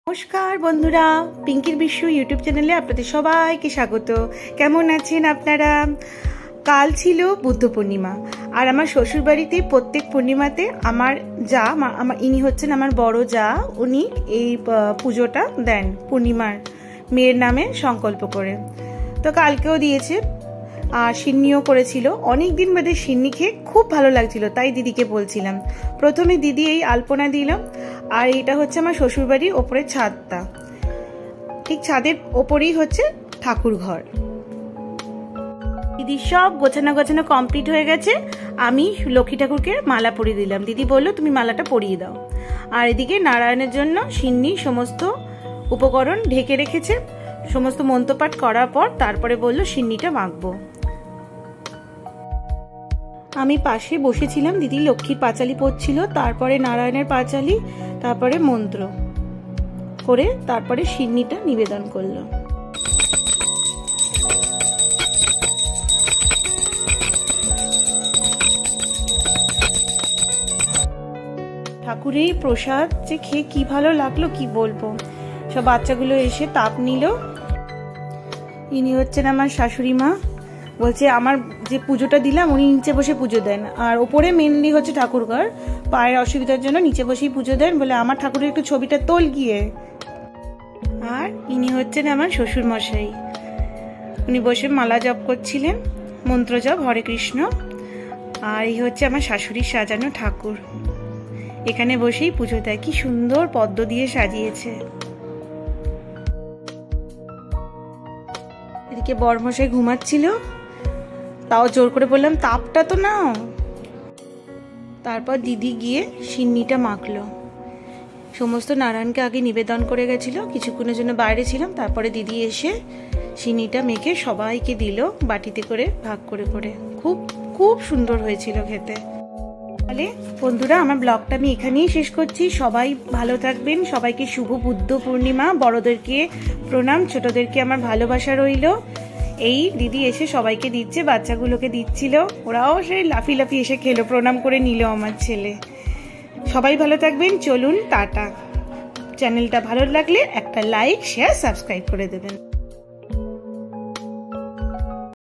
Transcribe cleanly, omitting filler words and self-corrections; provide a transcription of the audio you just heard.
নমস্কার বন্ধুরা, পিঙ্কির বিশ্ব ইউটিউব চ্যানেলে আপনাদের সবাইকে স্বাগত। কেমন আছেন আপনারা? কাল ছিল বুদ্ধ পূর্ণিমা, আর আমার শ্বশুরবাড়িতে প্রত্যেক পূর্ণিমাতে ইনি হচ্ছেন আমার বড় যা। উনি এই পুজোটা দেন পূর্ণিমার মেয়ের নামে সংকল্প করে। তো কালকেও দিয়েছে আর সিন্নিও করেছিল। অনেক দিন বাদে সিন্নি খেয়ে খুব ভালো লাগছিল, তাই দিদিকে বলছিলাম। প্রথমে দিদি এই আলপনা দিলাম, আর এটা হচ্ছে আমার শ্বশুরবাড়ির ওপরের ছাদটা। ঠিক ছাদের ওপরেই হচ্ছে ঠাকুর ঘর। দিদি সব গোছানো কমপ্লিট হয়ে গেছে। আমি লক্ষ্মী ঠাকুরকে মালা পরিয়ে দিলাম। দিদি বললো তুমি মালাটা পরিয়ে দাও। আর এদিকে নারায়ণের জন্য সিন্নি সমস্ত উপকরণ ঢেকে রেখেছে। সমস্ত মন্ত্রপাঠ করার পর তারপরে বললো সিন্নিটা মাখবো। আমি পাশে বসেছিলাম, দিদি লক্ষ্মীর পাঁচালি পড়ছিল, তারপরে নারায়ণের পাঁচালি, তারপরে মন্ত্র করে তারপরে সিন্নিটা নিবেদন করলো। ঠাকুরের প্রসাদ যে খেয়ে কি ভালো লাগলো কি বলবো। সব বাচ্চাগুলো এসে তাপ নিল। ইনি হচ্ছেন আমার শাশুড়ি মা। বলছে আমার যে পুজোটা দিলাম উনি নিচে বসে পুজো দেন, আর ওপরে মেনলি হচ্ছে ঠাকুরঘর। পায়ের অসুবিধার জন্য নিচে বসেই পুজো দেন, বলে আমার ঠাকুরের একটু ছবিটা তোল গিয়ে। আর ইনি হচ্ছেন আমার শ্বশুর মশাই। উনি বসে মালা জপ করছিলেন, মন্ত্র জপ হরে কৃষ্ণ। আর এই হচ্ছে আমার শাশুড়ির সাজানো ঠাকুর। এখানে বসেই পুজো দেয়। কি সুন্দর পদ্ম দিয়ে সাজিয়েছে। এদিকে বরমশাই ঘুমাচ্ছিল, তাও জোর করে বললাম তাপটা তো নাও। তারপর দিদি গিয়ে সিন্নিটা মাখলো। সমস্ত নারায়ণকে আগে নিবেদন করে গেছিল, কিছুক্ষণের জন্য বাইরে ছিলাম। তারপরে দিদি এসে সিন্নিটা মেখে সবাইকে দিল বাটিতে করে ভাগ করে করে। খুব খুব সুন্দর হয়েছিল খেতে। তাহলে বন্ধুরা, আমার ব্লগটা আমি এখানেই শেষ করছি। সবাই ভালো থাকবেন। সবাইকে শুভ বুদ্ধ পূর্ণিমা। বড়দেরকে প্রণাম, ছোটদেরকে আমার ভালোবাসা রইল। এই দিদি এসে সবাইকে দিচ্ছে, বাচ্চাগুলোকে দিচ্ছিল। ওরাও সেই লাফি এসে খেলো, প্রণাম করে নিল আমার ছেলে। সবাই ভালো থাকবেন। চলুন টাটা। চ্যানেলটা ভালো লাগলে একটা লাইক, শেয়ার, সাবস্ক্রাইব করে দেবেন।